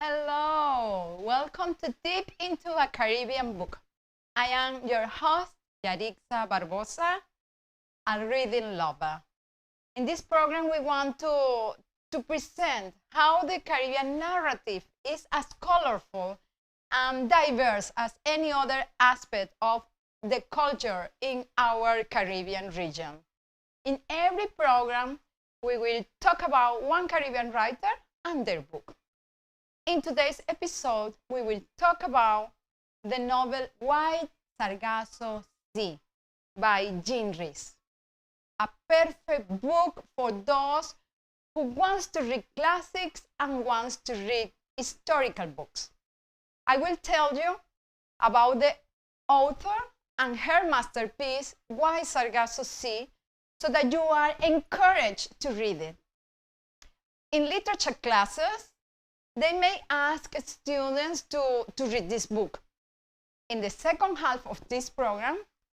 Hello, welcome to Deep into a Caribbean Book. I am your host, Yaritza Barbosa, a reading lover. In this program, we want to present how the Caribbean narrative is as colorful and diverse as any other aspect of the culture in our Caribbean region. In every program, we will talk about one Caribbean writer and their book. In today's episode, we will talk about the novel White Sargasso Sea by Rhys, a perfect book for those who wants to read classics and wants to read historical books. I will tell you about the author and her masterpiece, White Sargasso Sea, so that you are encouraged to read it. In literature classes, they may ask students to read this book. In the second half of this program,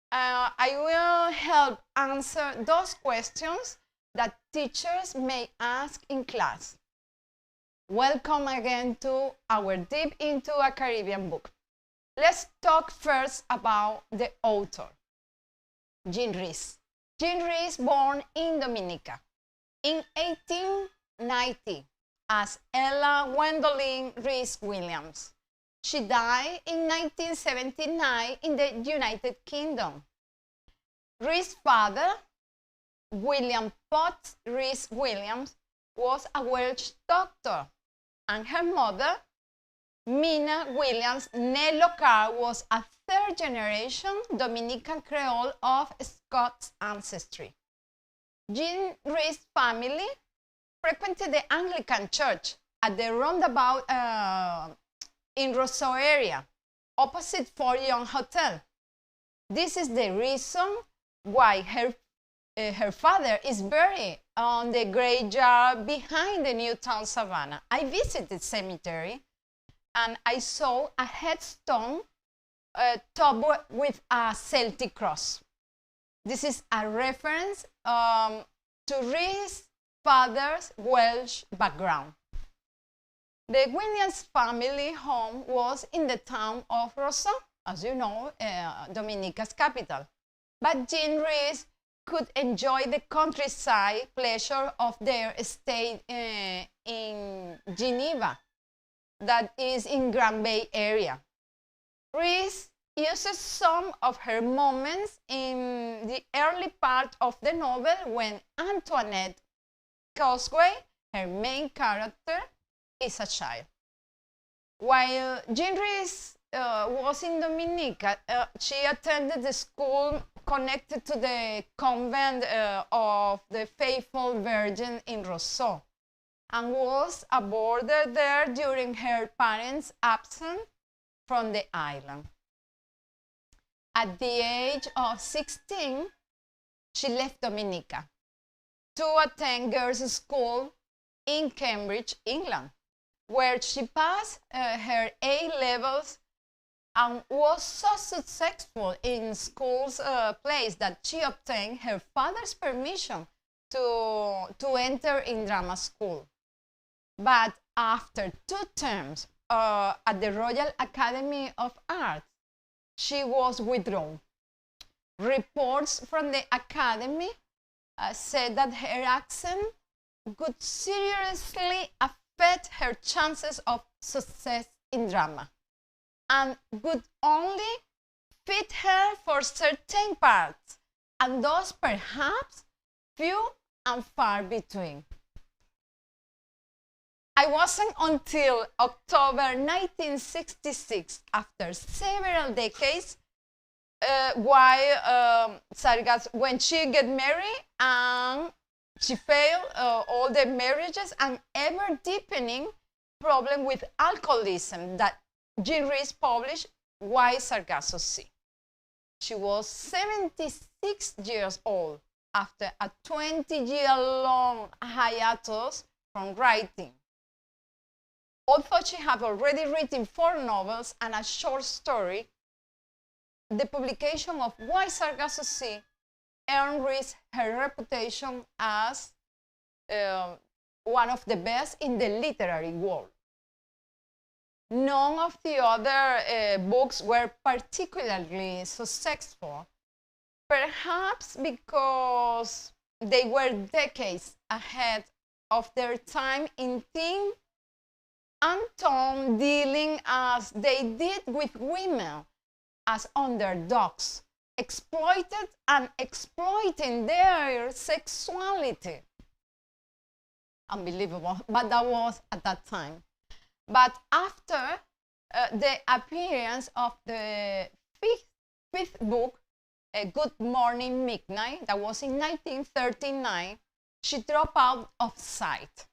I will help answer those questions that teachers may ask in class. Welcome again to our Deep into a Caribbean Book. Let's talk first about the author, Rhys. Rhys born in Dominica in 1890. As Ella Gwendolyn Rhys Williams. She died in 1979 in the United Kingdom. Rhys' father, William Potts Rhys Williams, was a Welsh doctor, and her mother, Mina Williams Nello Carr, was a third-generation Dominican Creole of Scots ancestry. Jean Rhys' family frequented the Anglican Church at the roundabout in Rousseau area, opposite Fort Young Hotel. This is the reason why her father is buried on the graveyard behind the Newtown Savannah. I visited the cemetery and I saw a headstone topped with a Celtic cross. This is a reference to Rhys' father's Welsh background. The Williams family home was in the town of Rousseau, as you know, Dominica's capital. But Jean Rhys could enjoy the countryside pleasure of their estate in Geneva, that is in Grand Bay area. Rhys uses some of her moments in the early part of the novel when Antoinette Causeway, her main character, is a child. While Jean Rhys was in Dominica, she attended the school connected to the convent of the Faithful Virgin in Rousseau and was aboard there during her parents' absence from the island. At the age of 16, she left Dominica to attend girls' school in Cambridge, England, where she passed her A-levels and was so successful in school's place that she obtained her father's permission to enter in drama school. But after 2 terms at the Royal Academy of Arts, she was withdrawn. Reports from the Academy said that her accent could seriously affect her chances of success in drama and would only fit her for certain parts, and those perhaps few and far between. It wasn't until October 1966, after several decades, when she got married and she failed all the marriages and ever deepening problem with alcoholism, that Jean Rhys published White Sargasso Sea. She was 76 years old after a 20-year-long hiatus from writing. Although she had already written 4 novels and a short story, the publication of White Sargasso Sea earned Rhys her reputation as one of the best in the literary world. none of the other books were particularly successful, perhaps because they were decades ahead of their time in theme and tone, dealing as they did with women as underdogs, exploited and exploiting their sexuality. Unbelievable, but that was at that time. But after the appearance of the fifth book, Good Morning Midnight, that was in 1939, she dropped out of sight.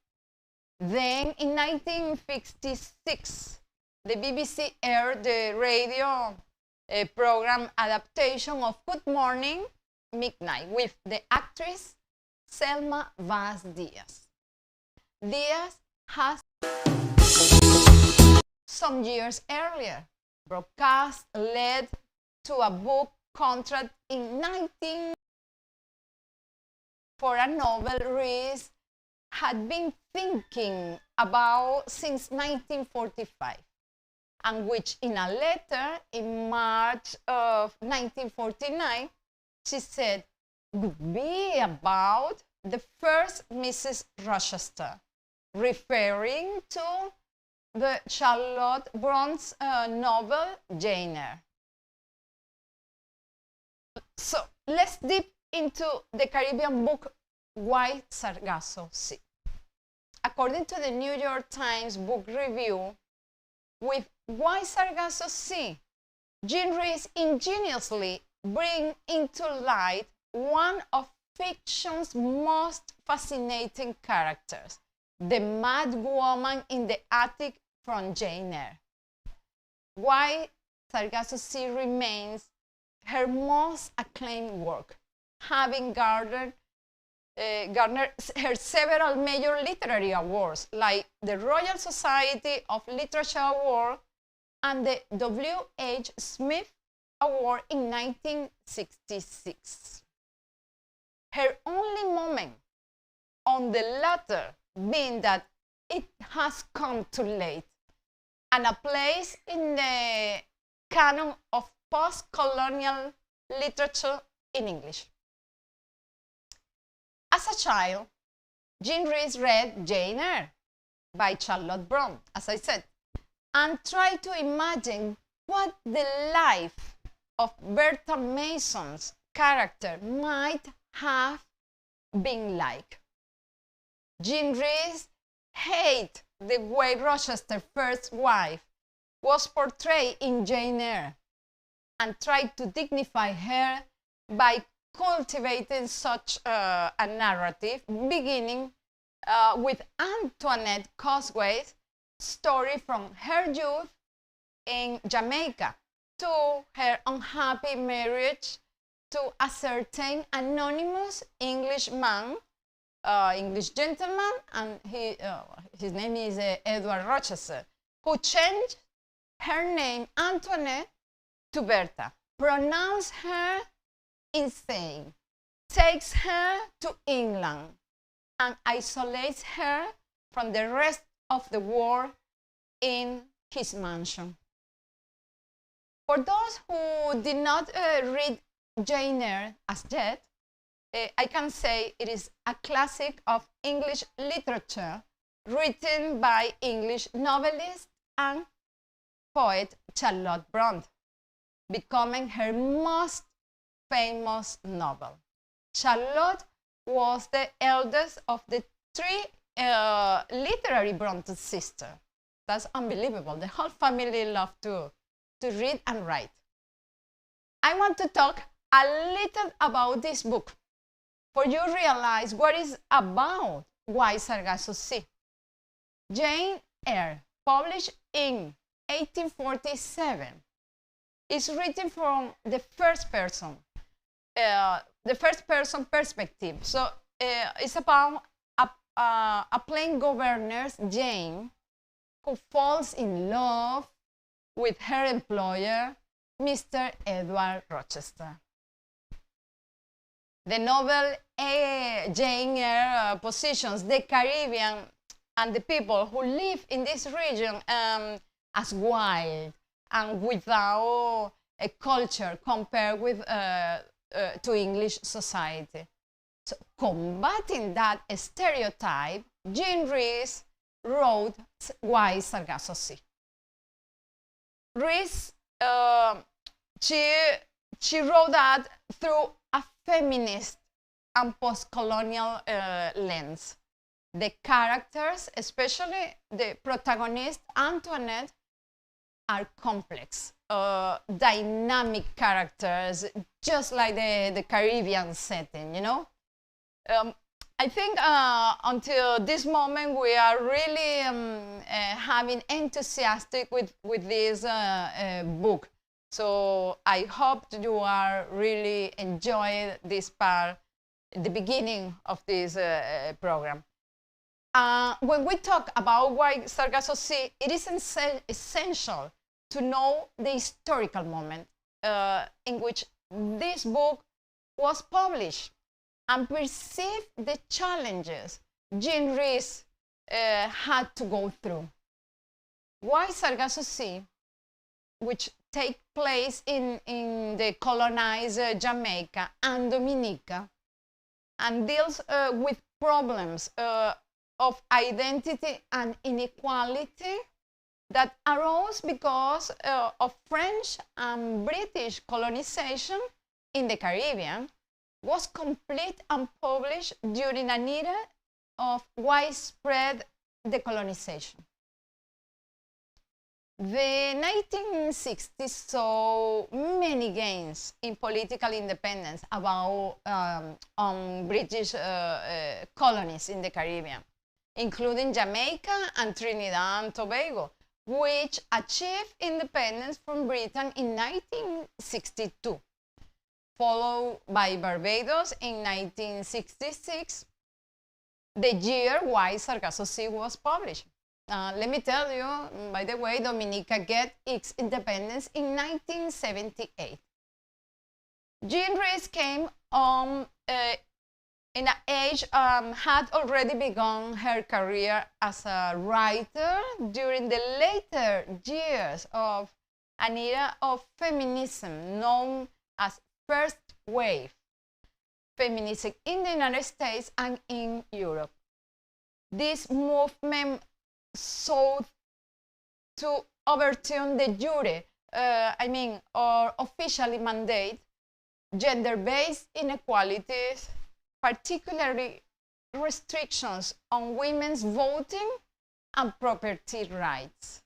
Then in 1956, the BBC aired the radio program adaptation of Good Morning Midnight with the actress Selma Vaz Diaz. Diaz has some years earlier broadcast led to a book contract in 19 for a novel Rhys had been thinking about since 1945, and which in a letter in March of 1949, she said would be about the first Mrs. Rochester, referring to the Charlotte Bronte novel Jane Eyre. So let's dip into the Caribbean book Why Sargasso Sea. According to the New York Times book review, with Why Sargasso Sea, Jean Rhys ingeniously brings into light one of fiction's most fascinating characters, the mad woman in the attic from Jane Eyre. Why Sargasso Sea remains her most acclaimed work, having garnered her several major literary awards, like the Royal Society of Literature Award and the W.H. Smith Award in 1966. Her only moment on the latter being that it has come too late, and a place in the canon of post-colonial literature in English. As a child, Jean Rhys read Jane Eyre by Charlotte Bronte, as I said, and tried to imagine what the life of Bertha Mason's character might have been like. Jean Rhys hated the way Rochester's first wife was portrayed in Jane Eyre and tried to dignify her by cultivating such a narrative, beginning with Antoinette Cosway's story from her youth in Jamaica to her unhappy marriage to a certain anonymous English man, English gentleman, and his name is Edward Rochester, who changed her name Antoinette to Bertha, pronounced her insane, takes her to England, and isolates her from the rest of the world in his mansion. For those who did not read Jane Eyre as yet, I can say it is a classic of English literature written by English novelist and poet Charlotte Bronte, becoming her most famous novel. Charlotte was the eldest of the three literary Bronte sisters. That's unbelievable. The whole family loved to read and write. I want to talk a little about this book for you to realize what it's about. Why Sargasso Sea. Jane Eyre, published in 1847, is written from the first person perspective. So it's about a plain governess, Jane, who falls in love with her employer, Mr. Edward Rochester. The novel Jane Eyre positions the Caribbean and the people who live in this region as wild and without a culture compared with to English society. So combating that stereotype, Rhys wrote Why Sargasso Sea. Rhys, she wrote that through a feminist and post-colonial lens. The characters, especially the protagonist, Antoinette, are complex, dynamic characters, just like the Caribbean setting, you know? I think until this moment we are really having enthusiastic with this book. So I hope you are really enjoying this part, the beginning of this program. When we talk about Why Sargasso Sea, it is essential to know the historical moment in which this book was published and perceive the challenges Rhys had to go through. Why Sargasso Sea, which take place in the colonized Jamaica and Dominica, and deals with problems of identity and inequality that arose because of French and British colonization in the Caribbean, was complete and published during an era of widespread decolonization. The 1960s saw many gains in political independence on British colonies in the Caribbean, including Jamaica and Trinidad and Tobago, which achieved independence from Britain in 1962, followed by Barbados in 1966, the year Why Sargasso Sea was published. Let me tell you, by the way, Dominica get its independence in 1978. Rhys came on in an age had already begun her career as a writer during the later years of an era of feminism known as First Wave feminism in the United States and in Europe. This movement sought to overturn the jure, or officially mandate gender-based inequalities, particularly restrictions on women's voting and property rights.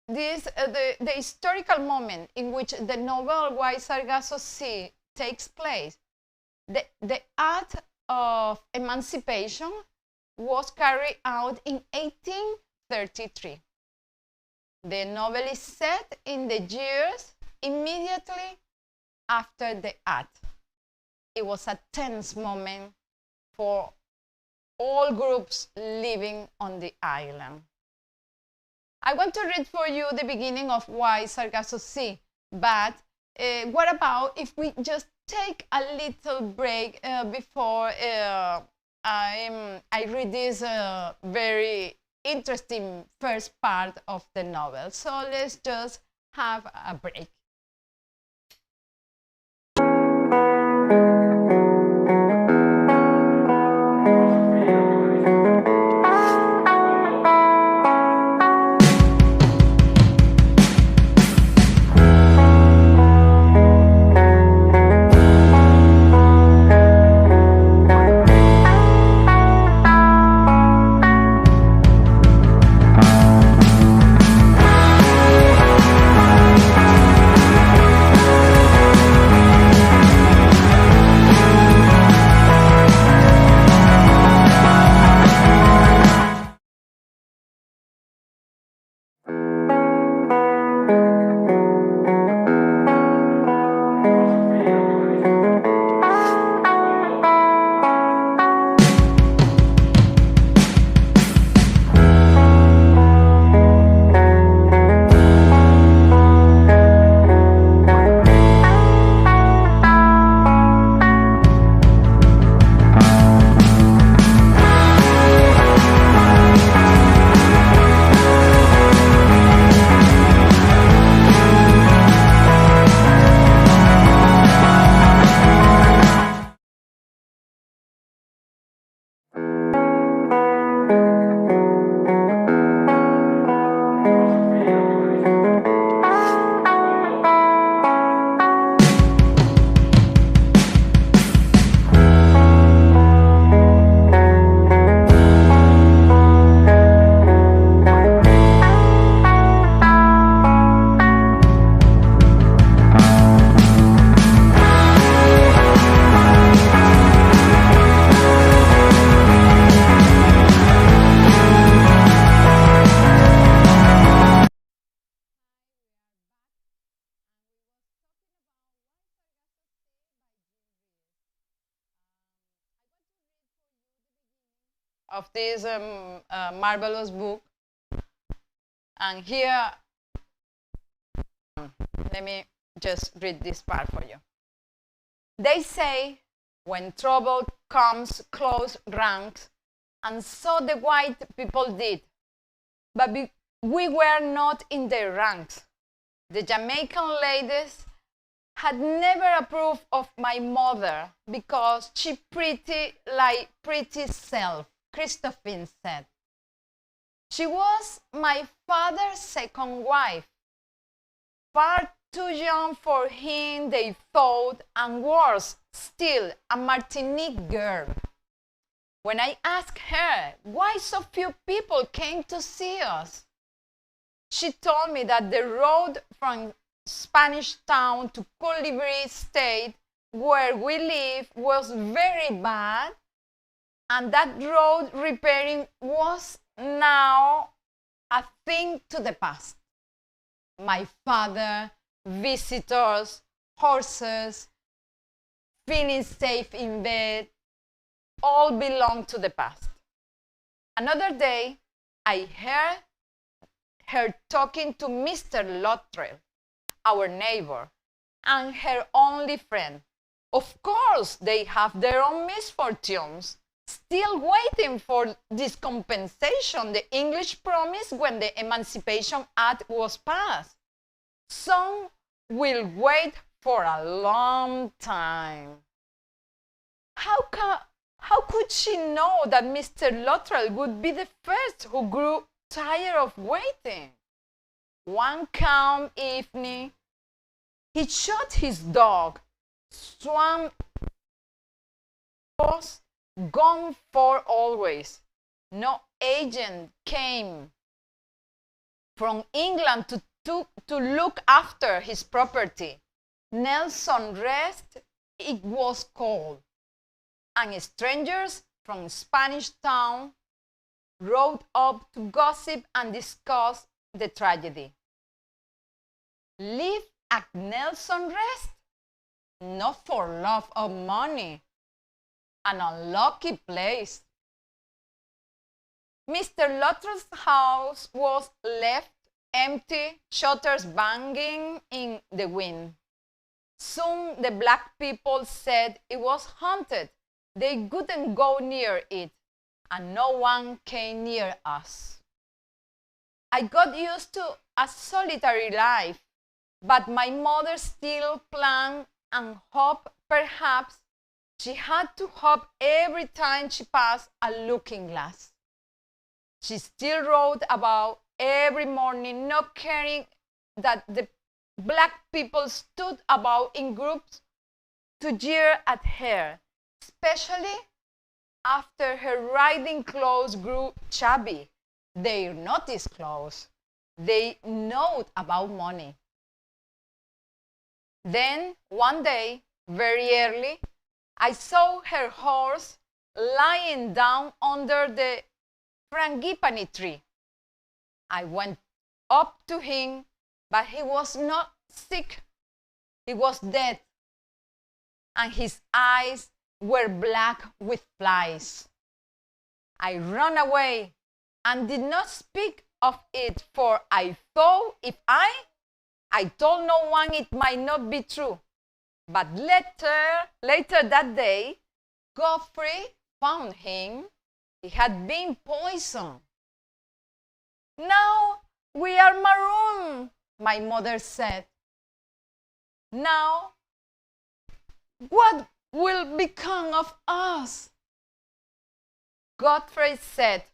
The historical moment in which the novel Why Sargasso Sea takes place, the act of emancipation was carried out in 1833. The novel is set in the years immediately after the act. It was a tense moment for all groups living on the island. I want to read for you the beginning of Why Sargasso Sea, but what about if we just take a little break before I read this very interesting first part of the novel. So let's just have a break. of this marvelous book. And here, let me just read this part for you. They say, when trouble comes, close ranks, and so the white people did. But we were not in their ranks. The Jamaican ladies had never approved of my mother because she pretty like pretty self, Christophine said. She was my father's second wife, far too young for him, they thought, and worse still, a Martinique girl. When I asked her why so few people came to see us, she told me that the road from Spanish Town to Colibri State, where we live, was very bad, and that road repairing was now a thing to the past. My father, visitors, horses, feeling safe in bed, all belong to the past. Another day, I heard her talking to Mr. Luttrell, our neighbor, and her only friend. Of course, they have their own misfortunes, still waiting for this compensation the English promised when the Emancipation Act was passed. Some will wait for a long time. How could she know that Mr. Luttrell would be the first who grew tired of waiting? One calm evening, he shot his dog, swam, was gone for always. No agent came from England to look after his property. Nelson Rest, it was called. And strangers from Spanish Town rode up to gossip and discuss the tragedy. Live at Nelson Rest? Not for love of money. An unlucky place. Mr. Luttrell's house was left empty, shutters banging in the wind. Soon the black people said it was haunted. They couldn't go near it, and no one came near us. I got used to a solitary life, but my mother still planned and hoped perhaps she had to hope every time she passed a looking glass. She still wrote about every morning, not caring that the black people stood about in groups to jeer at her, especially after her riding clothes grew shabby. They noticed clothes. They knowed about money. Then, one day, very early, I saw her horse lying down under the frangipani tree. I went up to him, but he was not sick. He was dead, and his eyes were black with flies. I ran away and did not speak of it, for I thought if I told no one, it might not be true. But later that day, Godfrey found him. He had been poisoned. Now we are marooned, my mother said. Now, what will become of us? Godfrey said,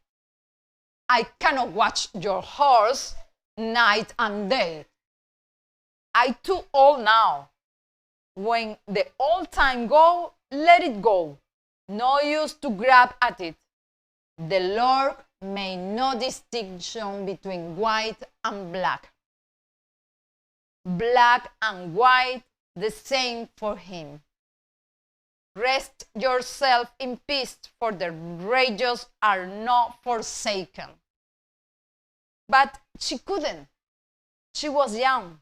I cannot watch your horse night and day. I'm too old now. When the old time go, let it go. No use to grab at it. The Lord made no distinction between white and black. Black and white, the same for him. Rest yourself in peace, for the righteous are not forsaken. But she couldn't. She was young.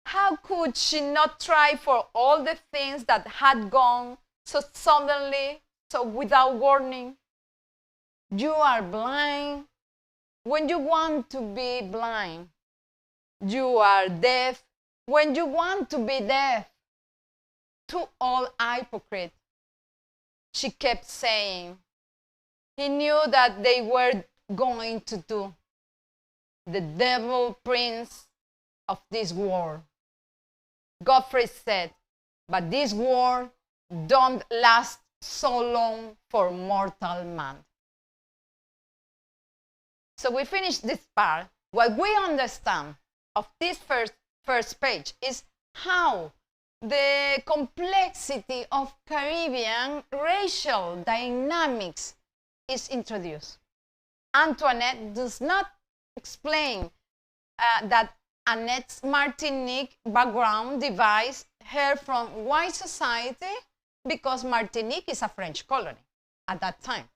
How could she not try for all the things that had gone so suddenly, so without warning? You are blind when you want to be blind. You are deaf when you want to be deaf. To all hypocrite, she kept saying. He knew that they were going to do. The devil prince of this world. Godfrey said, but this world don't last so long for mortal man. So we finished this part. What we understand of this first page is how the complexity of Caribbean racial dynamics is introduced. Antoinette does not explain that Annette's Martinique background divides her from white society because Martinique is a French colony at that time.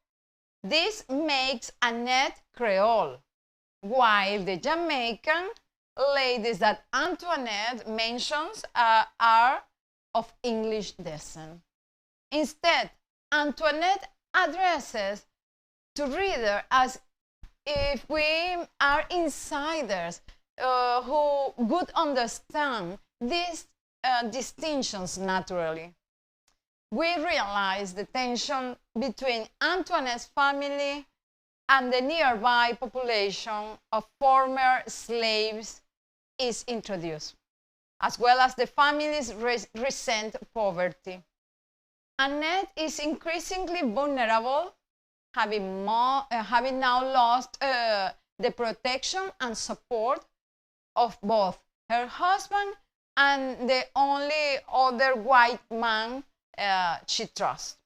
This makes Annette Creole, while the Jamaican ladies that Antoinette mentions are of English descent. Instead, Antoinette addresses to reader as if we are insiders who would understand these distinctions naturally. We realize the tension between Antoinette's family and the nearby population of former slaves is introduced, as well as the family's recent poverty. Annette is increasingly vulnerable, having now lost the protection and support of both her husband and the only other white man she trusts.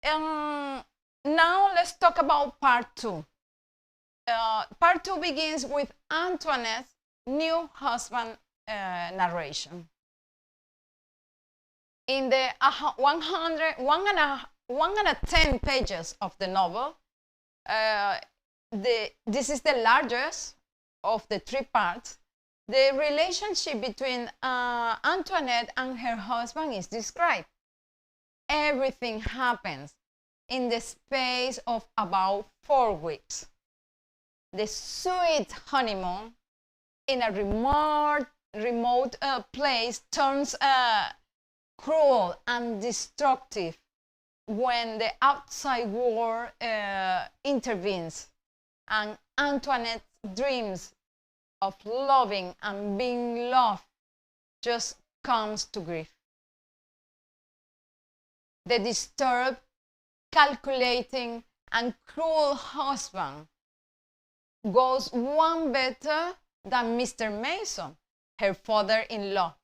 Now let's talk about part two. Part two begins with Antoinette's new husband narration. In the 110 pages of the novel, this is the largest of the three parts. The relationship between Antoinette and her husband is described. Everything happens in the space of about 4 weeks. The sweet honeymoon in a remote place turns cruel and destructive when the outside world intervenes and Antoinette's dreams of loving and being loved just comes to grief. The disturbed, calculating, and cruel husband goes one better than Mr. Mason, her father-in-law.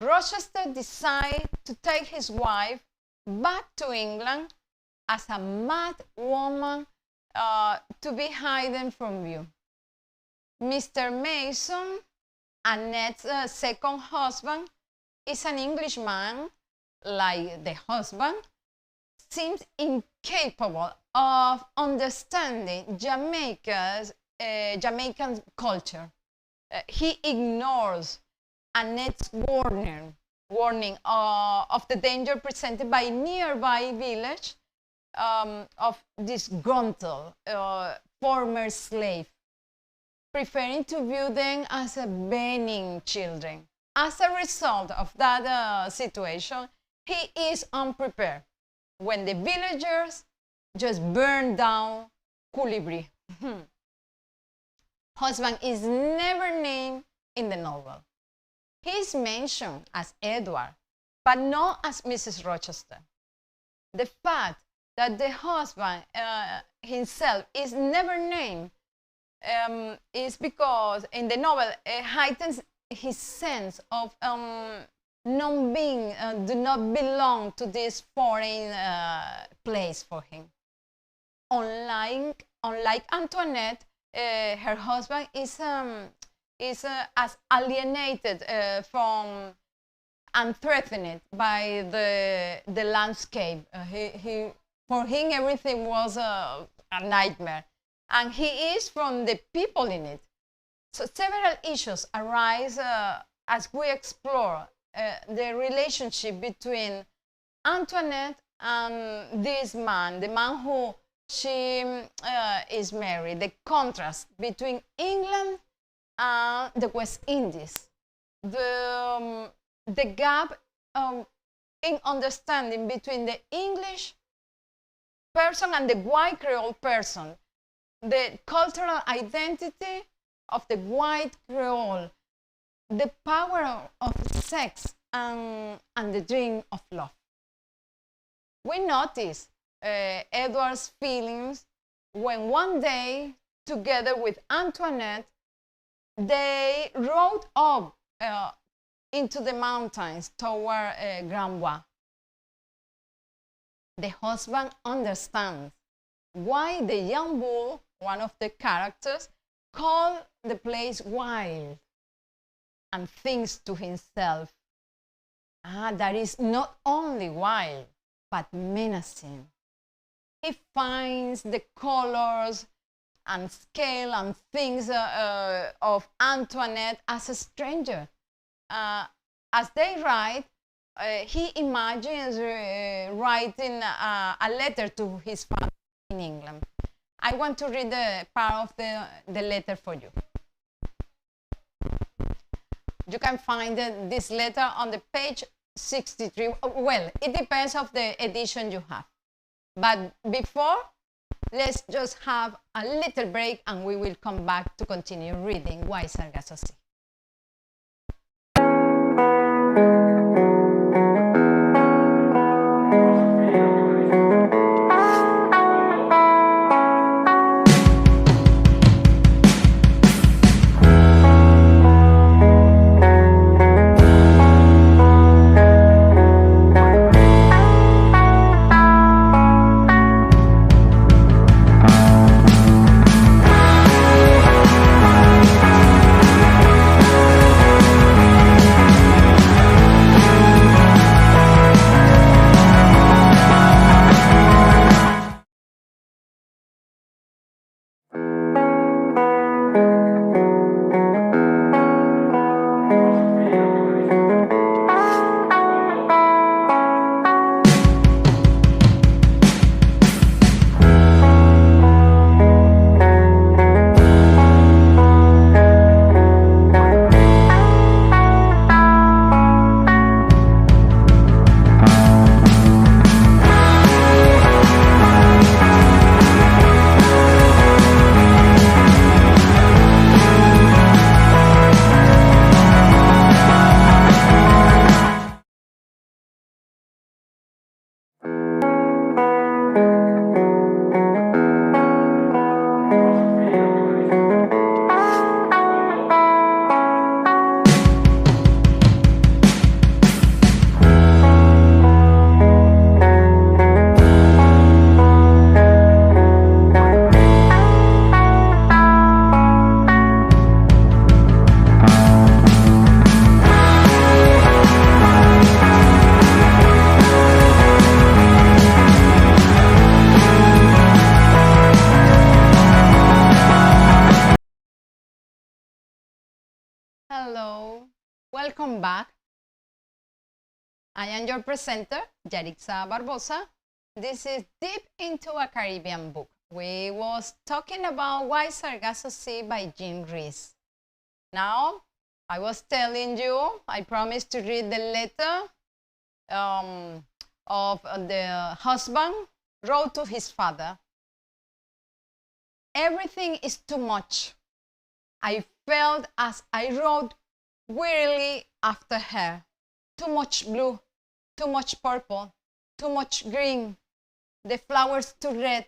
Rochester decides to take his wife back to England as a mad woman to be hidden from view. Mr. Mason, Annette's second husband, is an Englishman, like the husband, seems incapable of understanding Jamaican culture. He ignores Annette's warning of the danger presented by nearby village of disgruntled former slave, preferring to view them as benign children. As a result of that situation, he is unprepared when the villagers just burn down Culebri. Husband is never named in the novel. He is mentioned as Edward, but not as Mrs. Rochester. The fact that the husband himself is never named is because in the novel it heightens his sense of non-being, do not belong to this foreign place for him. Unlike Antoinette, her husband is as alienated from and threatened by the landscape. For him, everything was a nightmare, and he is from the people in it. So several issues arise as we explore the relationship between Antoinette and this man, the man who she is married. The contrast between England and the West Indies, the gap in understanding between the English person and the white Creole person, the cultural identity of the white Creole, the power of sex and the dream of love. We notice Edward's feelings when one day, together with Antoinette, they rode up into the mountains toward Grand Bois. The husband understands why the young bull, one of the characters, called the place wild, and thinks to himself, that is not only wild, but menacing. He finds the colors and scale and things of Antoinette as a stranger. As they ride, he imagines writing a letter to his father in England. I want to read the part of the letter for you. You can find this letter on the page 63. Well, it depends of the edition you have. But before, let's just have a little break and we will come back to continue reading Why Sargasso Sea. Hello, welcome back. I am your presenter, Yaritza Barbosa. This is Deep into a Caribbean Book. We was talking about Why Sargasso Sea by Rhys. Now, I was telling you, I promised to read the letter of the husband wrote to his father. Everything is too much. I felt as I rode wearily after her. Too much blue, too much purple, too much green, the flowers too red,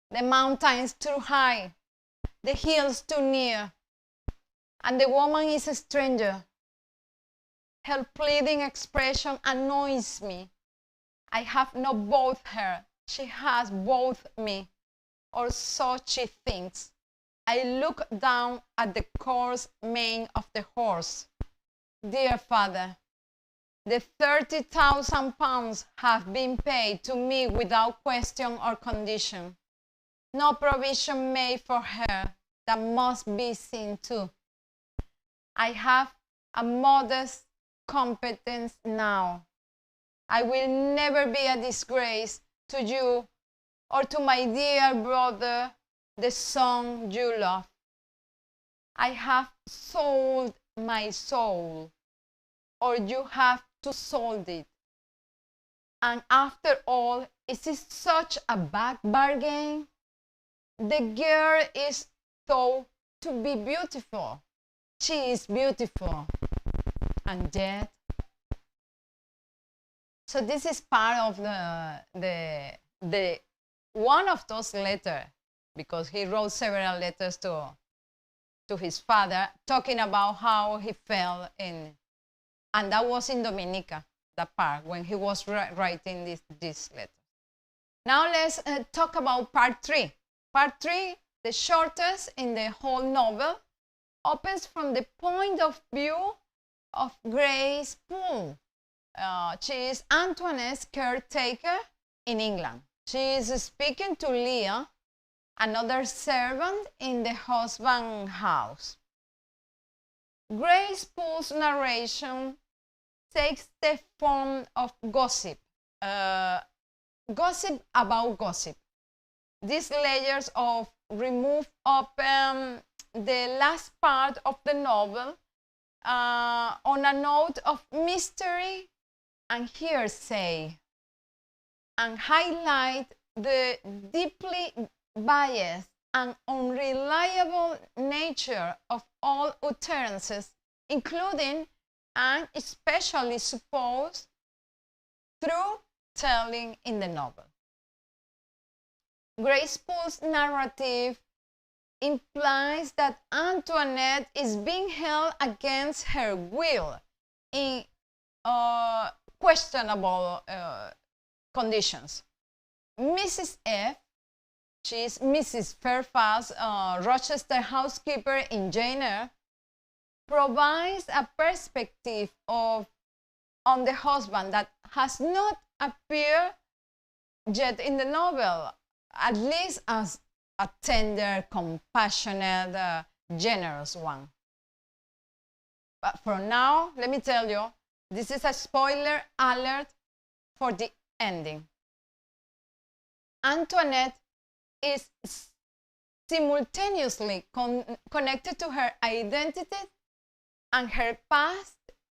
the mountains too high, the hills too near, and the woman is a stranger. Her pleading expression annoys me. I have not both her, she has both me, or so she thinks. I look down at the coarse mane of the horse. Dear father, the 30,000 pounds have been paid to me without question or condition. No provision made for her, that must be seen to. I have a modest competence now. I will never be a disgrace to you or to my dear brother, the son you love. I have sold my soul, or you have to sold it. And after all, is it such a bad bargain? The girl is thought to be beautiful. She is beautiful. And yet, so this is part of the one of those letters, because he wrote several letters to his father, talking about how he felt in, and that was in Dominica, that part, when he was writing this letter. Now let's talk about part 3. Part 3, the shortest in the whole novel, opens from the point of view of Grace Poole. She is Antoinette's caretaker in England. She is speaking to Leah, another servant in the husband's house. Grace Poole's narration takes the form of gossip, gossip about gossip. These layers of remove open the last part of the novel on a note of mystery and hearsay, and highlight the deeply biased and unreliable nature of all utterances, including and especially supposed truth telling in the novel. Grace Poole's narrative implies that Antoinette is being held against her will in questionable conditions. Mrs. F, she is Mrs. Fairfax, Rochester housekeeper in Jane Eyre, provides a perspective on the husband that has not appeared yet in the novel, at least as a tender, compassionate, generous one. But for now, let me tell you, this is a spoiler alert for the ending. Antoinette is simultaneously connected to her identity and her past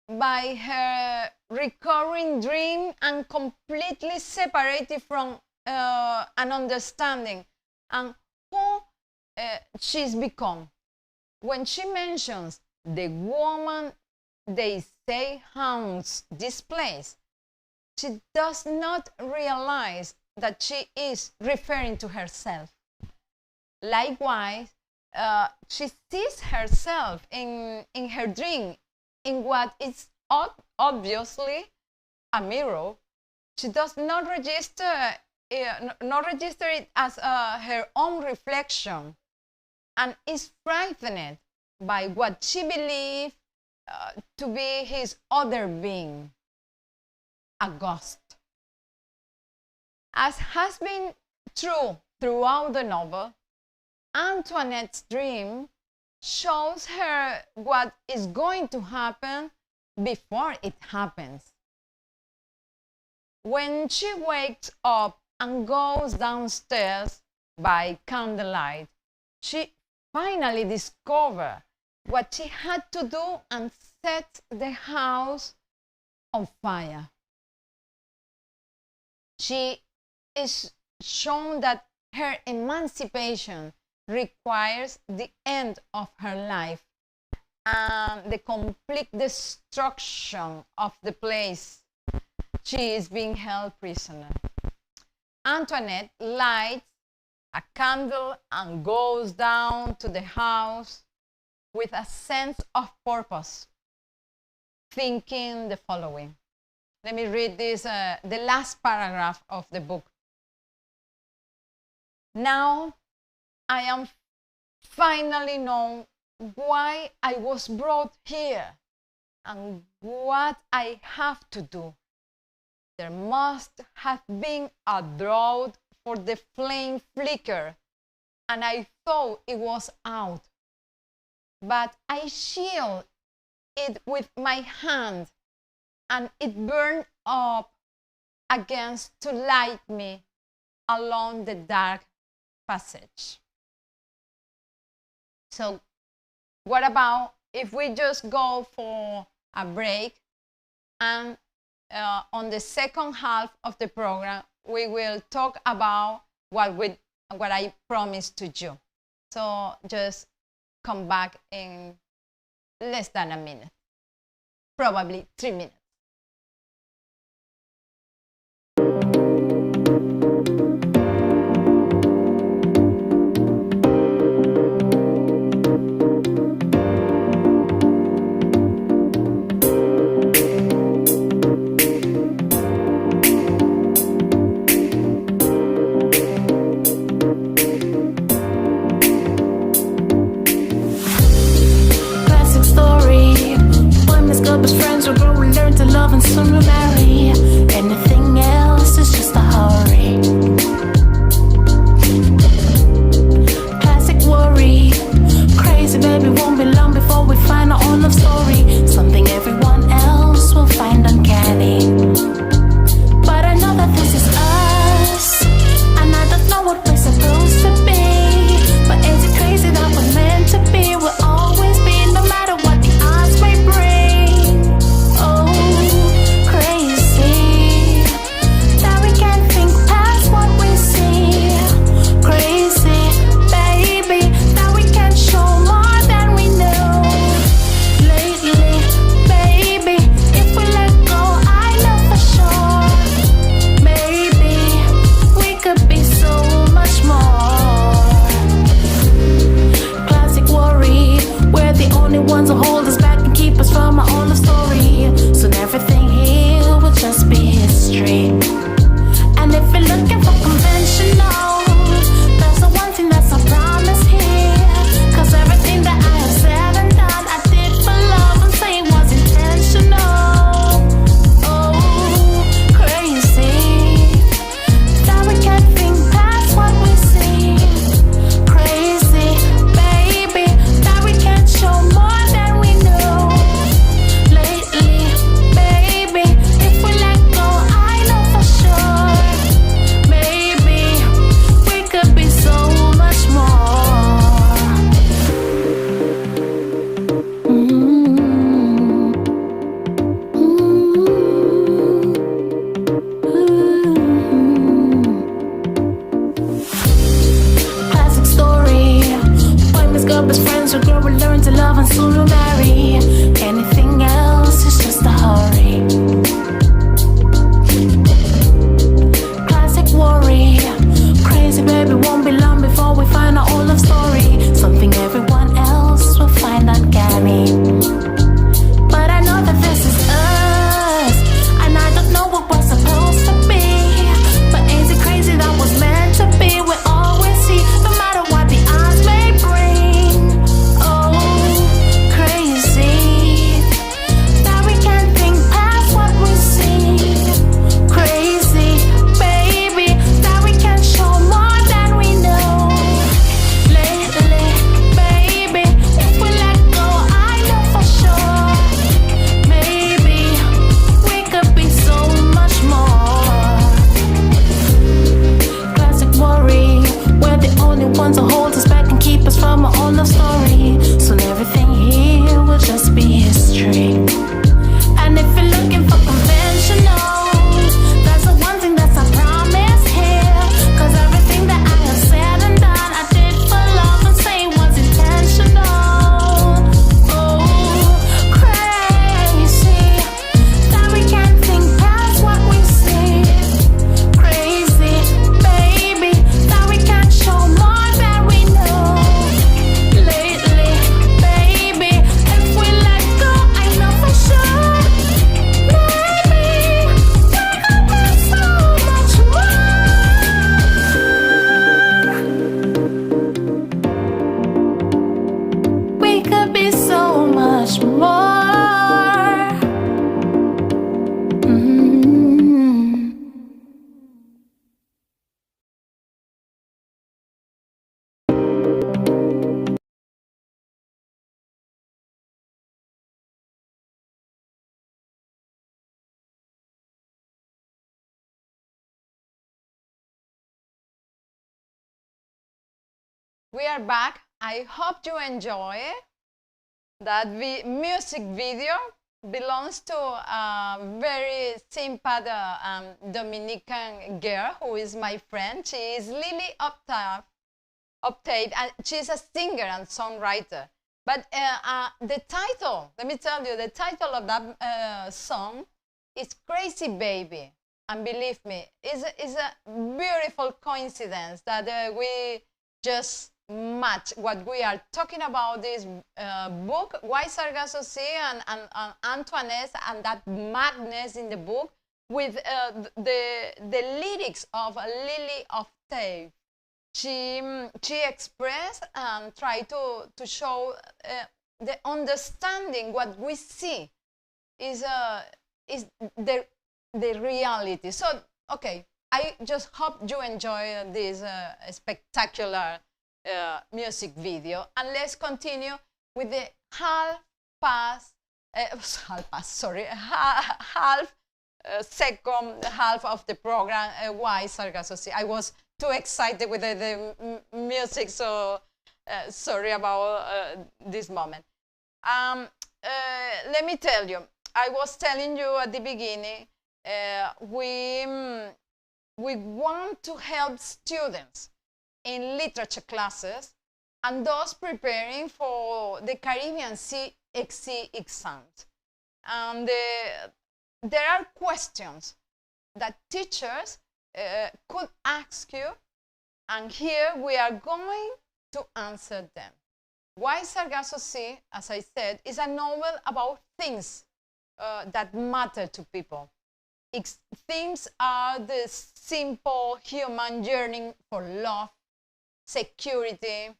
by her recurring dream, and completely separated from an understanding and who she's become. When she mentions the woman they say haunts this place, she does not realize that she is referring to herself. Likewise, she sees herself in her dream in what is obviously a mirror. She does not register it as her own reflection, and is frightened by what she believes to be his other being, a ghost. As has been true throughout the novel, Antoinette's dream shows her what is going to happen before it happens. When she wakes up and goes downstairs by candlelight, she finally discovers what she had to do and set the house on fire. She is shown that her emancipation requires the end of her life and the complete destruction of the place she is being held prisoner. Antoinette lights a candle and goes down to the house with a sense of purpose, thinking the following. Let me read this, the last paragraph of the book. Now I am finally known why I was brought here and what I have to do. There must have been a draught, for the flame flickered, and I thought it was out. But I shielded it with my hand, and it burned up against to light me, along the dark passage. So what about if we just go for a break, and on the second half of the program, we will talk about what I promised to you. So just come back in less than a minute, probably 3 minutes. Best friends will grow, we learn to love, and soon we'll marry. Anything else is just a hurry. Classic worry. Crazy baby, won't be long before we find our own love story. Something everyone else will find uncanny. But I know that this is us, and I don't know what we're supposed to be. But is it crazy that we're meant to be? We'll always be, no matter what the odds may bring. Ones who hold us back and keep us from our own story. Soon everything here will just be history. And if you're looking for conventional, that's the one thing that's a promise here. Cause everything that I have said and done, I did for love and say it was intentional. Oh, crazy that we can't think past what we see. Crazy, baby, that we can't show more. Best friends will grow, we learn to love, and soon we'll marry. Anything else is just a hurry. Classic worry. Crazy baby, won't be long before we find our own love story. Something everyone else will find uncanny. But I know that this is us, and I don't know what we're supposed to be. But is it crazy that was meant to be? We'll always see, no matter what the odds may bring. Baby, We are back. I hope you enjoy it. That music video belongs to a very simple Dominican girl who is my friend. She is Lily Octave, and she's a singer and songwriter. But the title, let me tell you, the title of that song is Crazy Baby. And believe me, it's a beautiful coincidence that we just match what we are talking about this book, Why Sargasso Sea, and Antoinette, and that madness in the book with the lyrics of Lily Octave. She expressed and tried to show the understanding what we see is the reality. So, okay, I just hope you enjoy this spectacular music video. And let's continue with the second half of the program, Why Sargasso Sea. I was too excited with the music, so sorry about this moment. Let me tell you, I was telling you at the beginning, we want to help students in literature classes and those preparing for the Caribbean Sea exams. And there are questions that teachers could ask you, and here we are going to answer them. Why Sargasso Sea, as I said, is a novel about things that matter to people. Its themes are the simple human yearning for love, security,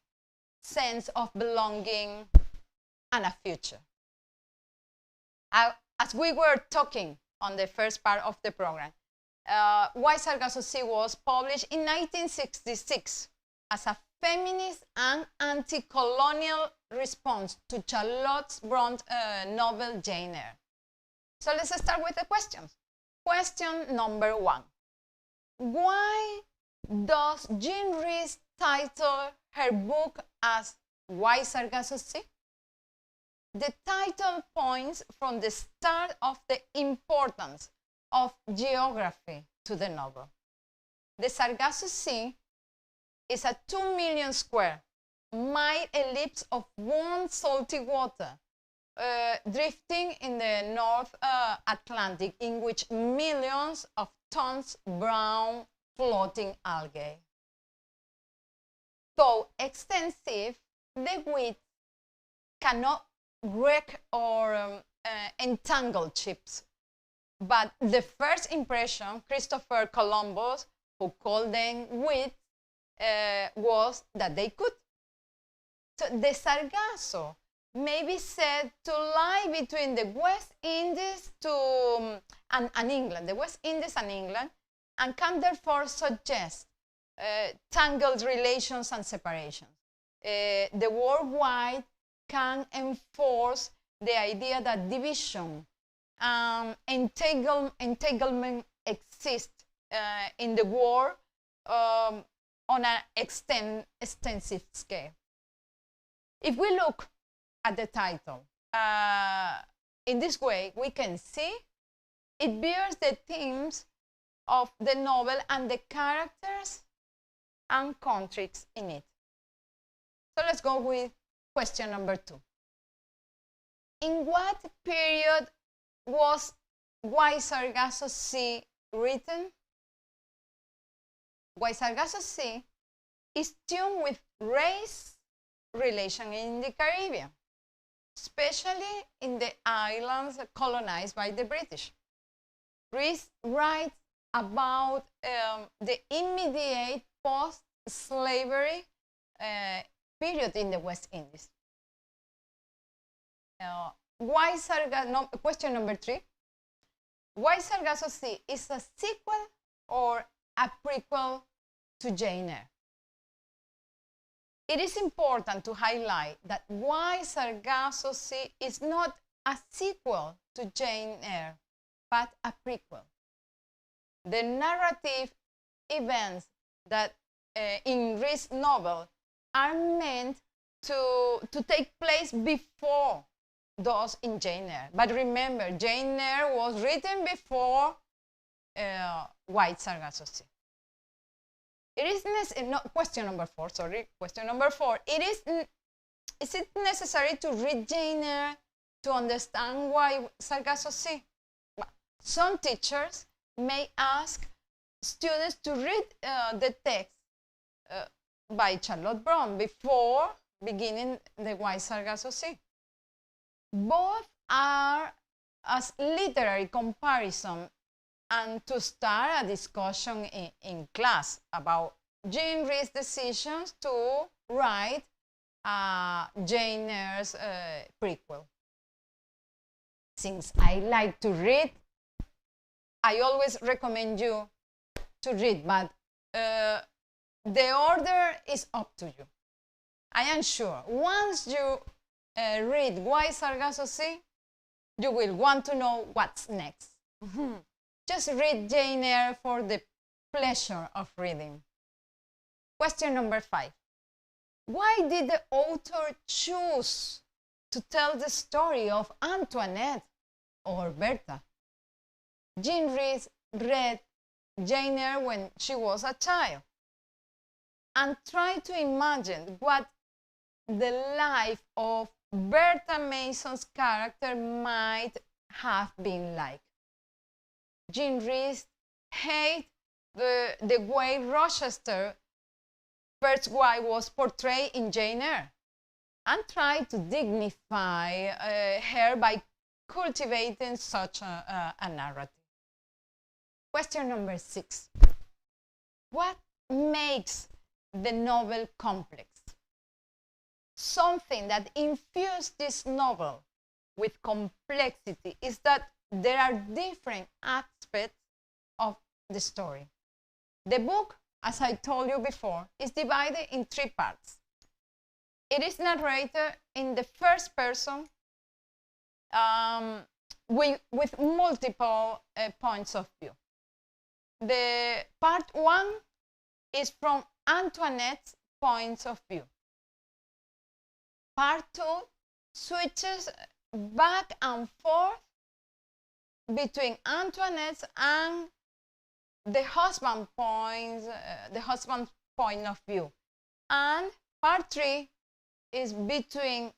sense of belonging, and a future. As we were talking on the first part of the program, Why Sargasso Sea was published in 1966 as a feminist and anti-colonial response to Charlotte Bronte's novel Jane Eyre. So let's start with the questions. Question number 1. Why does Jean Rhys title her book as Why Sargasso Sea? The title points from the start of the importance of geography to the novel. The Sargasso Sea is a 2 million square mile ellipse of warm salty water drifting in the North Atlantic, in which millions of tons brown floating algae. Though extensive, the width cannot wreck or entangle ships. But the first impression, Christopher Columbus, who called them width, was that they could. So the Sargasso may be said to lie between the West Indies and England, the West Indies and England, and can therefore suggest tangled relations and separations. The worldwide can enforce the idea that division and entanglement exist in the war on an extensive scale. If we look at the title, in this way, we can see it bears the themes of the novel and the characters and countries in it. So let's go with question number 2. In what period was Why Sargasso Sea written? Why Sargasso Sea is tuned with race relation in the Caribbean, especially in the islands colonized by the British. Rhys writes about the immediate post-slavery period in the West Indies. Question number 3. Why Sargasso Sea is a sequel or a prequel to Jane Eyre? It is important to highlight that Why Sargasso Sea is not a sequel to Jane Eyre, but a prequel. The narrative events that in Rhys' novel are meant to take place before those in Jane Eyre. But remember, Jane Eyre was written before White Sargasso Sea. It is question number 4, sorry. Question number 4. Is it necessary to read Jane Eyre to understand why Sargasso Sea? Some teachers may ask students to read the text by Charlotte Brontë before beginning the White Sargasso Sea. Both are as literary comparison and to start a discussion in class about Jean Rhys' decisions to write Jane Eyre's prequel. Since I like to read, I always recommend you to read, but the order is up to you. I am sure once you read White Sargasso Sea, you will want to know what's next. Just read Jane Eyre for the pleasure of reading. Question number 5. Why did the author choose to tell the story of Antoinette or Bertha? Jean Rhys read Jane Eyre when she was a child and tried to imagine what the life of Bertha Mason's character might have been like. Jean Rhys hated the way Rochester, first wife, was portrayed in Jane Eyre and tried to dignify her by cultivating such a narrative. Question number 6. What makes the novel complex? Something that infused this novel with complexity is that there are different aspects of the story. The book, as I told you before, is divided in 3 parts. It is narrated in the first person with multiple points of view. The part 1 is from Antoinette's point of view. Part 2 switches back and forth between Antoinette's and the husband's point of view. And part 3 is between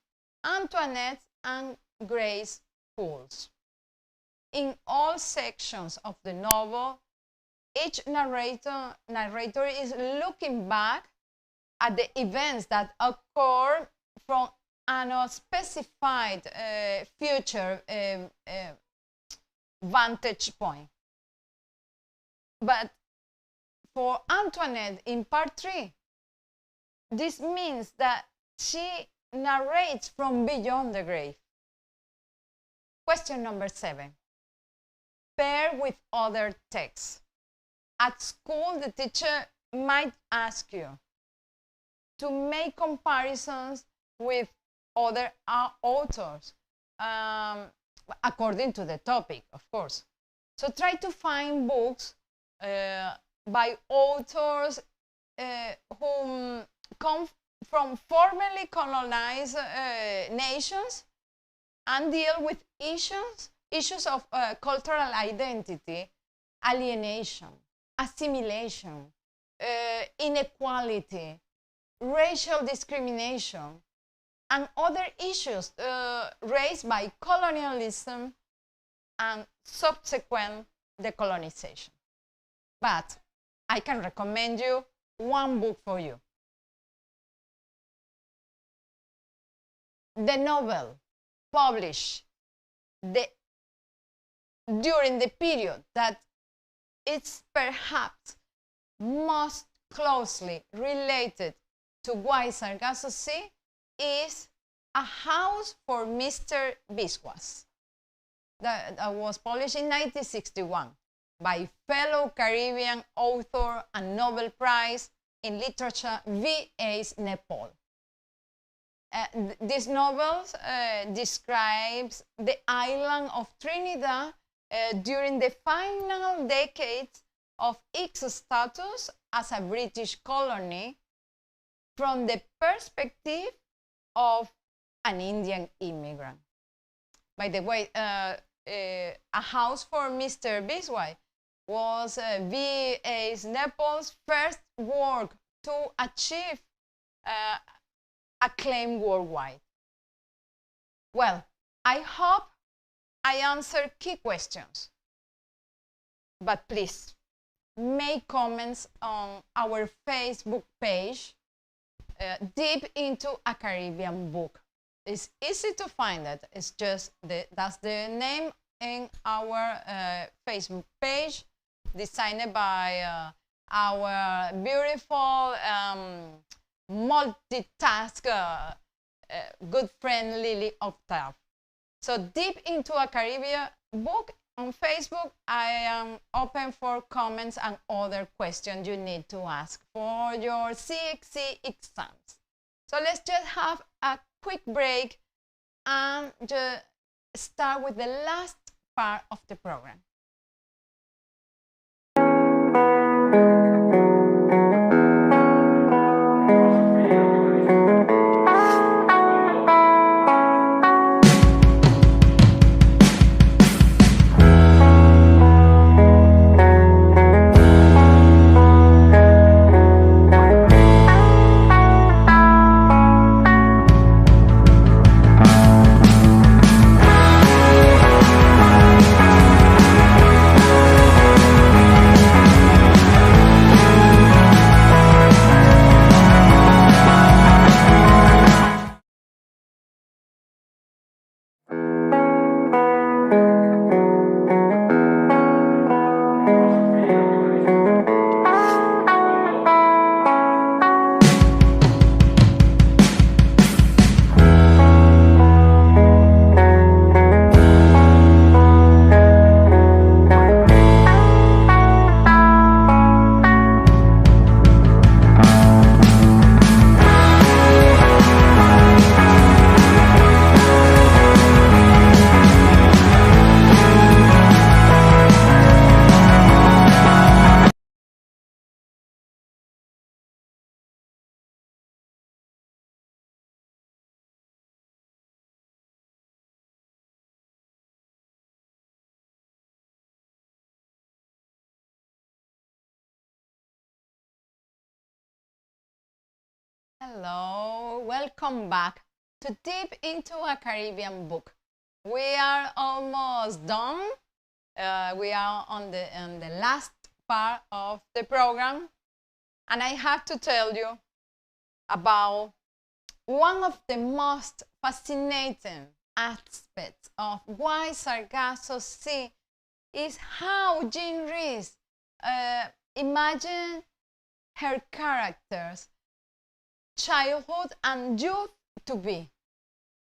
Antoinette and Grace Pools. In all sections of the novel, each narrator is looking back at the events that occur from an unspecified future vantage point. But for Antoinette in part 3, this means that she narrates from beyond the grave. Question number 7. Pair with other texts. At school, the teacher might ask you to make comparisons with other authors, according to the topic, of course. So try to find books by authors who come from formerly colonized nations and deal with issues of cultural identity, alienation, assimilation, inequality, racial discrimination, and other issues raised by colonialism and subsequent decolonization. But I can recommend you one book for you. The novel published during the period that it's perhaps most closely related to White Sargasso Sea is A House for Mr. Biswas, that was published in 1961 by fellow Caribbean author and Nobel Prize in Literature V.A. Nepal. This novel describes the island of Trinidad during the final decades of its status as a British colony from the perspective of an Indian immigrant. By the way, A House for Mr. Bisway was V.A.'s Nepal's first work to achieve acclaim worldwide. Well, I hope I answered key questions, but please make comments on our Facebook page, Deep into a Caribbean Book. It's easy to find it. It's just that's the name in our Facebook page, designed by our beautiful multitask good friend Lily Octave. So Deep into a Caribbean Book on Facebook. I am open for comments and other questions you need to ask for your CXC exams. So let's just have a quick break and just start with the last part of the program. Hello, welcome back to Deep into a Caribbean Book. We are almost done. We are on the last part of the program, and I have to tell you about one of the most fascinating aspects of why Sargasso Sea is how Jean Rhys imagined her characters' childhood and youth to be.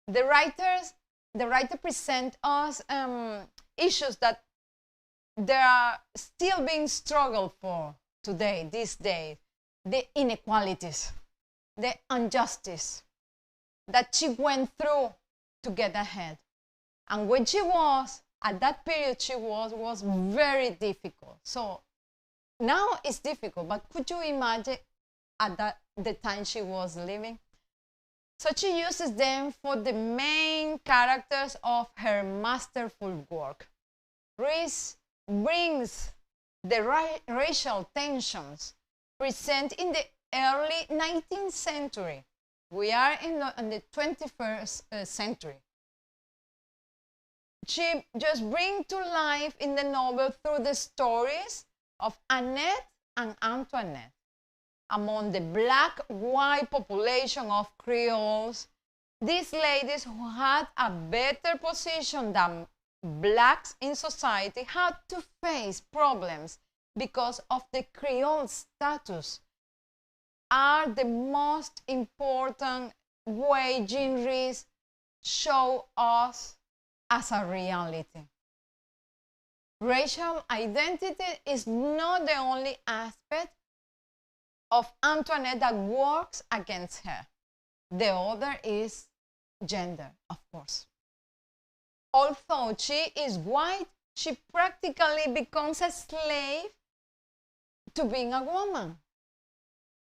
The writer present us issues that they are still being struggled for today, these days. The inequalities, the injustice that she went through to get ahead. And when she was, at that period she was very difficult. So now it's difficult, but could you imagine at the time she was living? So she uses them for the main characters of her masterful work. Rhys brings the racial tensions present in the early 19th century. We are in the 21st century. She just brings to life in the novel through the stories of Annette and Antoinette. Among the black-white population of Creoles, these ladies who had a better position than blacks in society had to face problems because of the Creole status, are the most important way Jean Rhys show us as a reality. Racial identity is not the only aspect of Antoinette that works against her. The other is gender, of course. Although she is white, she practically becomes a slave to being a woman.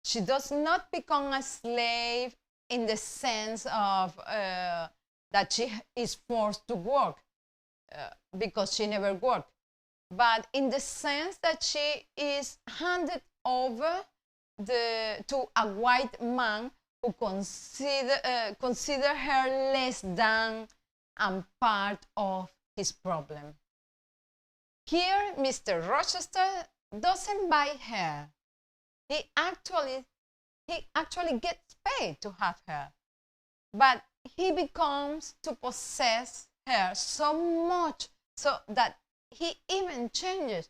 She does not become a slave in the sense of that she is forced to work because she never worked, but in the sense that she is handed over to a white man who consider her less than and part of his problem. Here, Mr. Rochester doesn't buy her. He actually gets paid to have her, but he becomes to possess her so much so that he even changes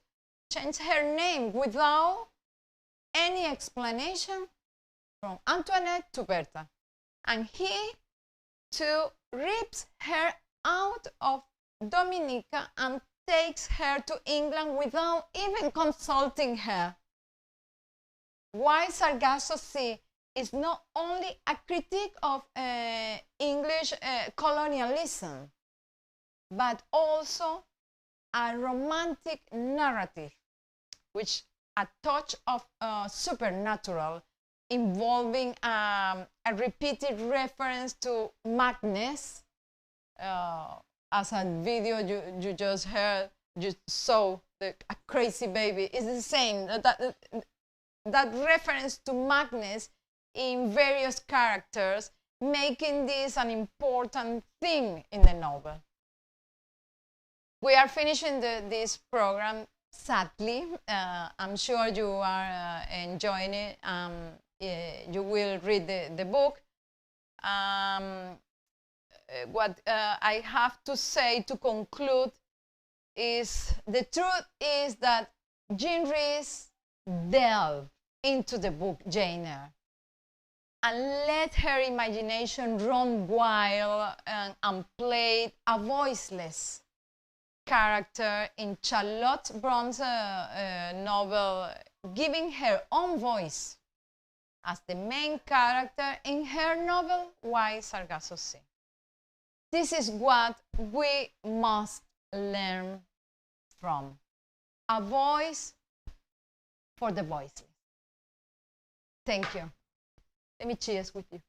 her name without any explanation from Antoinette to Bertha. And he too rips her out of Dominica and takes her to England without even consulting her. Why Sargasso Sea is not only a critique of English colonialism, but also a romantic narrative, which a touch of supernatural, involving a repeated reference to madness, as a video you just heard, you saw a crazy baby. It's the same, that reference to madness in various characters, making this an important thing in the novel. We are finishing this program, sadly. I'm sure you are enjoying it. You will read the book. What I have to say to conclude is the truth is that Jean Rhys delved into the book Jane Eyre and let her imagination run wild and played a voiceless character in Charlotte Bronte's novel, giving her own voice as the main character in her novel, Why Sargasso Sea. This is what we must learn from. A voice for the voiceless. Thank you. Let me cheers with you.